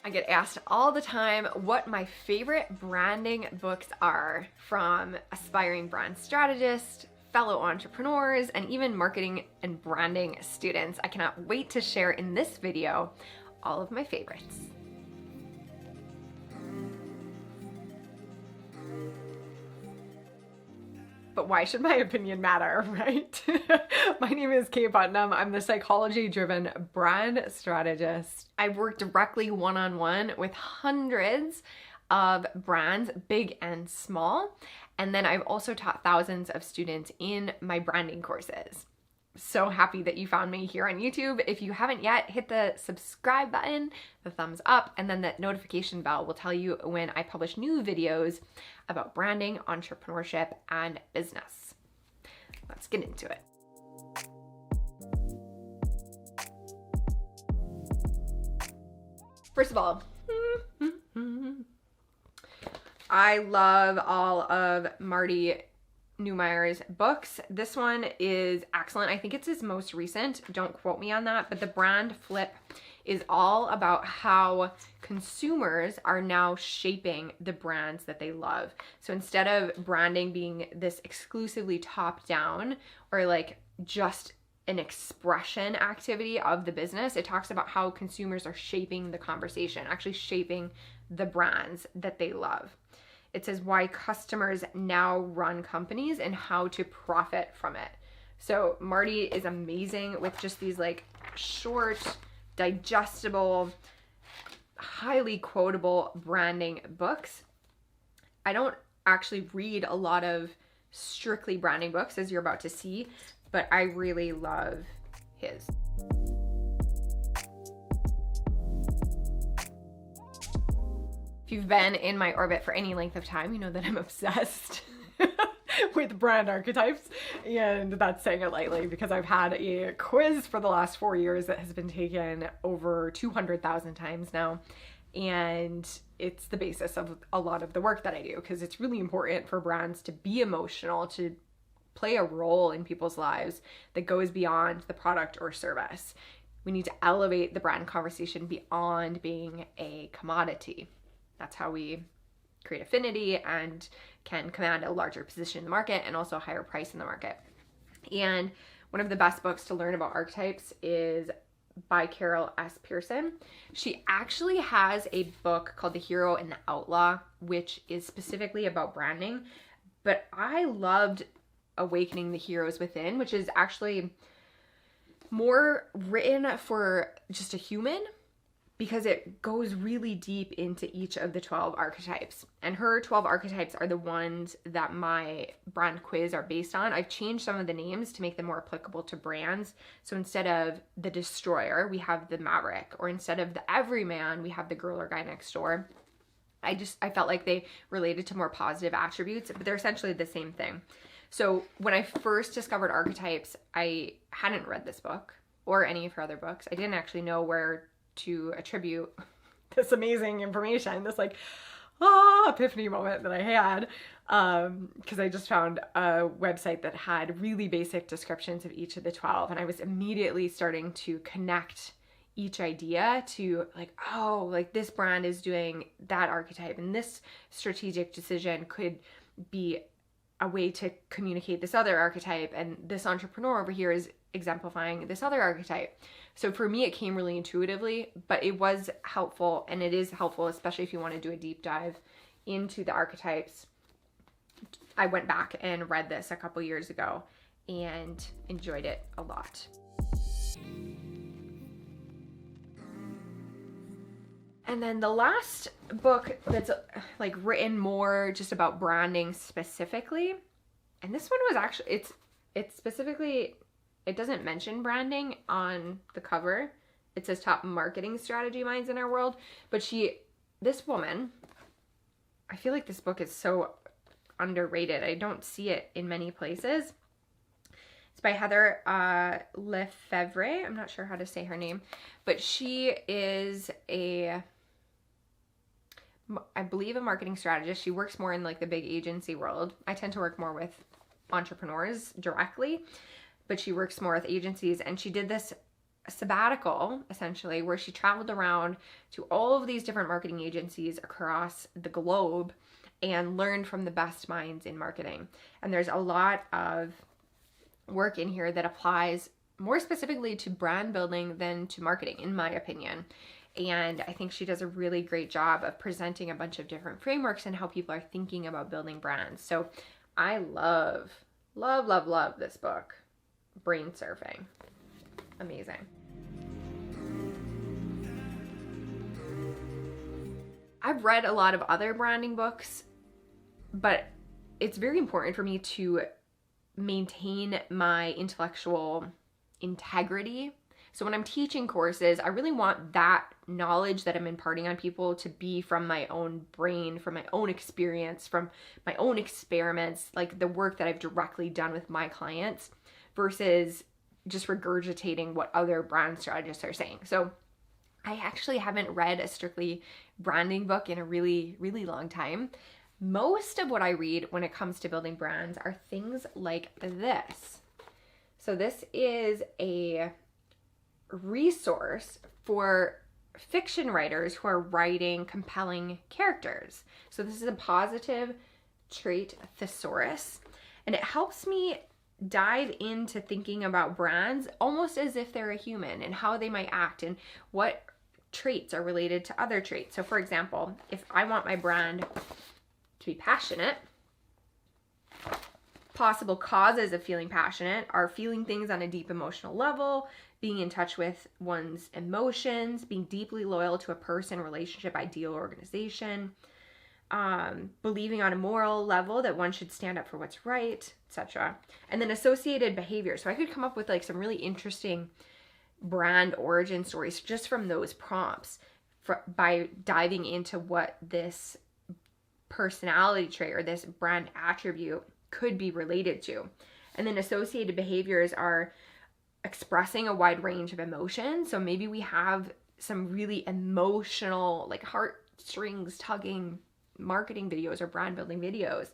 I get asked all the time what my favorite branding books are, from aspiring brand strategists, fellow entrepreneurs, and even marketing and branding students. I cannot wait to share in this video all of my favorites. But why should my opinion matter, right? My name is Kaye Putnam. I'm the psychology-driven brand strategist. I've worked directly one-on-one with hundreds of brands, big and small. And then I've also taught thousands of students in my branding courses. So happy that you found me here on YouTube. If you haven't yet, hit the subscribe button, the thumbs up, and then the notification bell will tell you when I publish new videos about branding, entrepreneurship, and business. Let's get into it. First of all, I love all of Marty Neumeier's books. This one is excellent. I think it's his most recent. Don't quote me on that, but the brand flip is all about how consumers are now shaping the brands that they love. So instead of branding being this exclusively top down or like just an expression activity of the business, it talks about how consumers are shaping the conversation, actually shaping the brands that they love. It says why customers now run companies and how to profit from it. So Marty is amazing with just these like short, digestible, highly quotable branding books. I don't actually read a lot of strictly branding books, as you're about to see, but I really love his. If you've been in my orbit for any length of time, you know that I'm obsessed with brand archetypes, and that's saying it lightly because I've had a quiz for the last 4 years that has been taken over 200,000 times now, and it's the basis of a lot of the work that I do because it's really important for brands to be emotional, to play a role in people's lives that goes beyond the product or service. We need to elevate the brand conversation beyond being a commodity. That's how we create affinity and can command a larger position in the market and also a higher price in the market. And one of the best books to learn about archetypes is by Carol S. Pearson. She actually has a book called The Hero and the Outlaw, which is specifically about branding. But I loved Awakening the Heroes Within, which is actually more written for just a human, because it goes really deep into each of the 12 archetypes. And her 12 archetypes are the ones that my brand quiz are based on. I've changed some of the names to make them more applicable to brands. So instead of the destroyer, we have the maverick, or instead of the everyman, we have the girl or guy next door. I felt like they related to more positive attributes, but they're essentially the same thing. So when I first discovered archetypes, I hadn't read this book or any of her other books. I didn't actually know where to attribute this amazing information, this like epiphany moment that I had, because I just found a website that had really basic descriptions of each of the 12, and I was immediately starting to connect each idea to like, oh, like this brand is doing that archetype, and this strategic decision could be a way to communicate this other archetype, and this entrepreneur over here is exemplifying this other archetype. So for me, it came really intuitively, but it was helpful, and it is helpful, especially if you want to do a deep dive into the archetypes. I went back and read this a couple years ago and enjoyed it a lot. And then the last book that's like written more just about branding specifically, and this one was actually, it's specifically, it doesn't mention branding on the cover. It says top marketing strategy minds in our world, but this woman, I feel like this book is so underrated. I don't see it in many places. It's by Heather Lefevre. I'm not sure how to say her name, but she is I believe a marketing strategist. She works more in like the big agency world. I tend to work more with entrepreneurs directly, but she works more with agencies, and she did this sabbatical, essentially, where she traveled around to all of these different marketing agencies across the globe and learned from the best minds in marketing. And there's a lot of work in here that applies more specifically to brand building than to marketing, in my opinion. And I think she does a really great job of presenting a bunch of different frameworks and how people are thinking about building brands. So I love this book. Brain surfing. Amazing. I've read a lot of other branding books, but it's very important for me to maintain my intellectual integrity. So when I'm teaching courses, I really want that knowledge that I'm imparting on people to be from my own brain, from my own experience, from my own experiments, like the work that I've directly done with my clients, versus just regurgitating what other brand strategists are saying. So I actually haven't read a strictly branding book in a really, really long time. Most of what I read when it comes to building brands are things like this. So this is a resource for fiction writers who are writing compelling characters. So this is a positive trait thesaurus, and it helps me dive into thinking about brands almost as if they're a human and how they might act and what traits are related to other traits. So for example, if I want my brand to be passionate, possible causes of feeling passionate are feeling things on a deep emotional level, being in touch with one's emotions, being deeply loyal to a person, relationship, ideal, organization, believing on a moral level that one should stand up for what's right, etc. And then associated behavior. So I could come up with like some really interesting brand origin stories just from those prompts by diving into what this personality trait or this brand attribute could be related to. And then associated behaviors are expressing a wide range of emotions. So maybe we have some really emotional, like heartstrings tugging marketing videos or brand building videos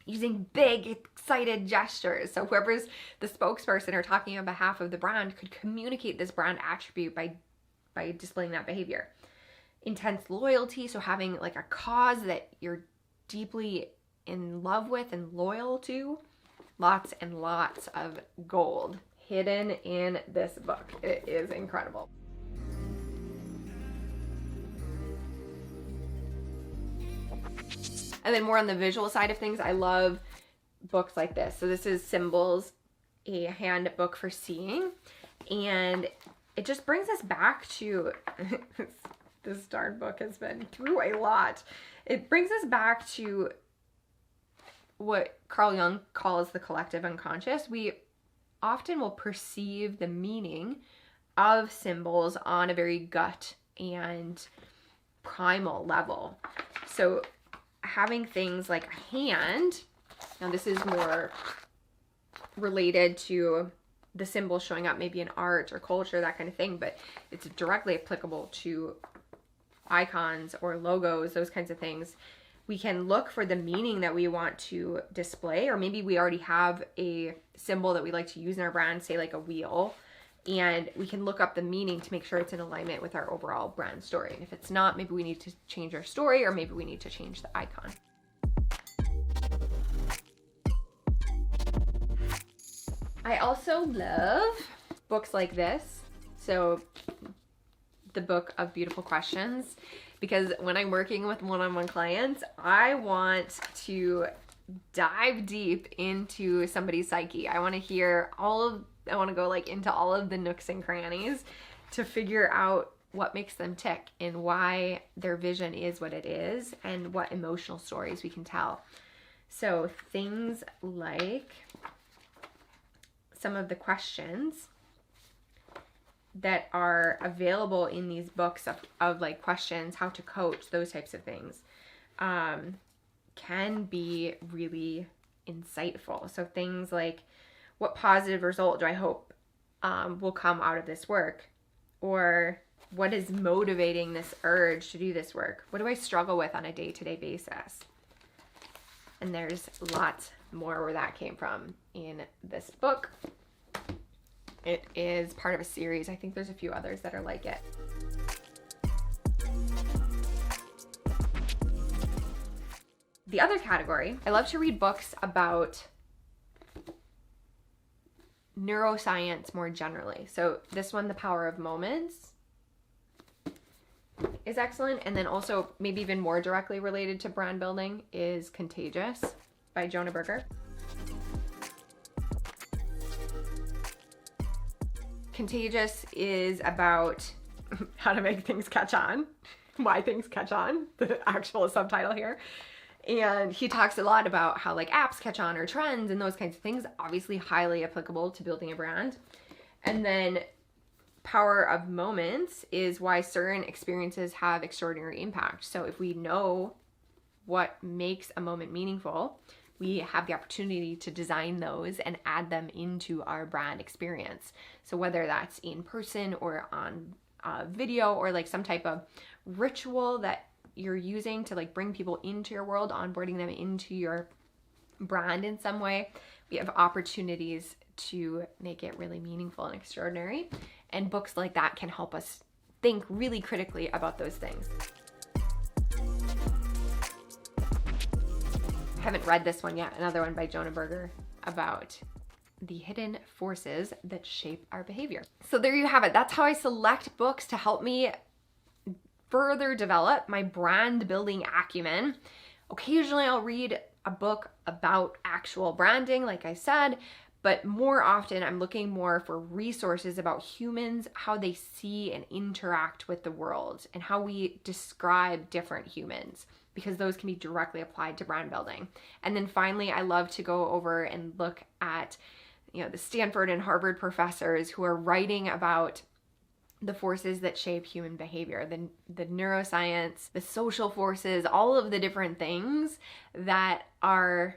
using big, excited gestures. So whoever's the spokesperson or talking on behalf of the brand could communicate this brand attribute by displaying that behavior. Intense loyalty, so having like a cause that you're deeply in love with and loyal to. Lots and lots of gold hidden in this book. It is incredible. And then more on the visual side of things, I love books like this. So this is Symbols, a handbook for seeing. And it just brings us back to, this darn book has been through a lot. It brings us back to what Carl Jung calls the collective unconscious. We often will perceive the meaning of symbols on a very gut and primal level. So having things like a hand, now this is more related to the symbol showing up maybe in art or culture, that kind of thing, but it's directly applicable to icons or logos, those kinds of things. We can look for the meaning that we want to display, or maybe we already have a symbol that we like to use in our brand, say like a wheel, and we can look up the meaning to make sure it's in alignment with our overall brand story. And if it's not, maybe we need to change our story, or maybe we need to change the icon. I also love books like this. So the Book of Beautiful Questions, because when I'm working with one-on-one clients, I want to dive deep into somebody's psyche. I want to hear I want to go like into all of the nooks and crannies to figure out what makes them tick and why their vision is what it is and what emotional stories we can tell. So things like some of the questions that are available in these books of like questions, how to coach, those types of things, can be really insightful. So things like, what positive result do I hope will come out of this work? Or what is motivating this urge to do this work? What do I struggle with on a day-to-day basis? And there's lots more where that came from in this book. It is part of a series. I think there's a few others that are like it. The other category, I love to read books about neuroscience more generally. So this one, The Power of Moments, is excellent. And then also maybe even more directly related to brand building is Contagious by Jonah Berger. Contagious is about how to make things catch on, why things catch on, the actual subtitle here. And he talks a lot about how like apps catch on or trends and those kinds of things, obviously highly applicable to building a brand. And then Power of Moments is why certain experiences have extraordinary impact. So if we know what makes a moment meaningful, we have the opportunity to design those and add them into our brand experience. So whether that's in person or on video or like some type of ritual that you're using to like bring people into your world, onboarding them into your brand in some way, we have opportunities to make it really meaningful and extraordinary. And books like that can help us think really critically about those things. I haven't read this one yet, another one by Jonah Berger about the hidden forces that shape our behavior. So there you have it. That's how I select books to help me further develop my brand building acumen. Occasionally I'll read a book about actual branding, like I said, but more often I'm looking more for resources about humans, how they see and interact with the world, and how we describe different humans, because those can be directly applied to brand building. And then finally, I love to go over and look at, the Stanford and Harvard professors who are writing about the forces that shape human behavior, the neuroscience, the social forces, all of the different things that are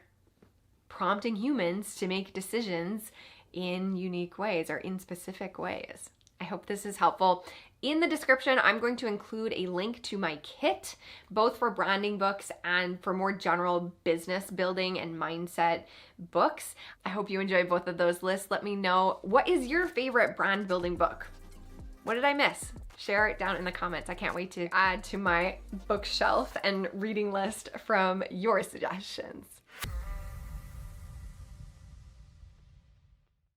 prompting humans to make decisions in unique ways or in specific ways. I hope this is helpful. In the description, I'm going to include a link to my kit, both for branding books and for more general business building and mindset books. I hope you enjoy both of those lists. Let me know, what is your favorite brand building book? What did I miss? Share it down in the comments. I can't wait to add to my bookshelf and reading list from your suggestions.